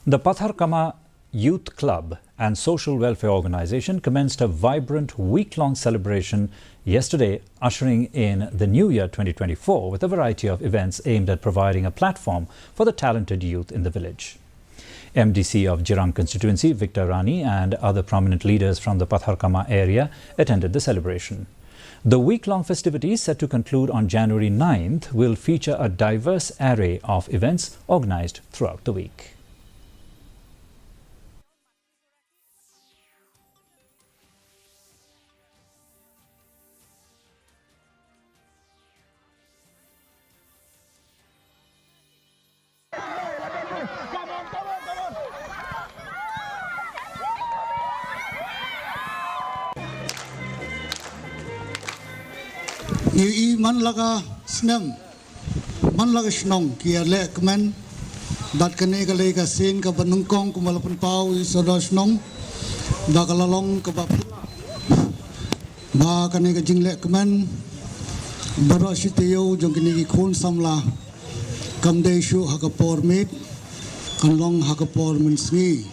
The Patharkhmah Youth Club and Social Welfare Organization commenced a vibrant week-long celebration yesterday, ushering in the new year 2024 with a variety of events aimed at providing a platform for the talented youth in the village. MDC of Jirang constituency, Victor Rani, and other prominent leaders from the Patharkhmah area attended the celebration. The week-long festivities, set to conclude on January 9th, will feature a diverse array of events organized throughout the week. I man laga snem man laga snong kia lek men dat kene ka lega sin ka banungkong kumalapan pau I sodo snong da ka lalong ka ba kene ka jing lek men baro sitiyo jong kene ki khon samla kam de shu hakapor mit kan long hakapor men sngi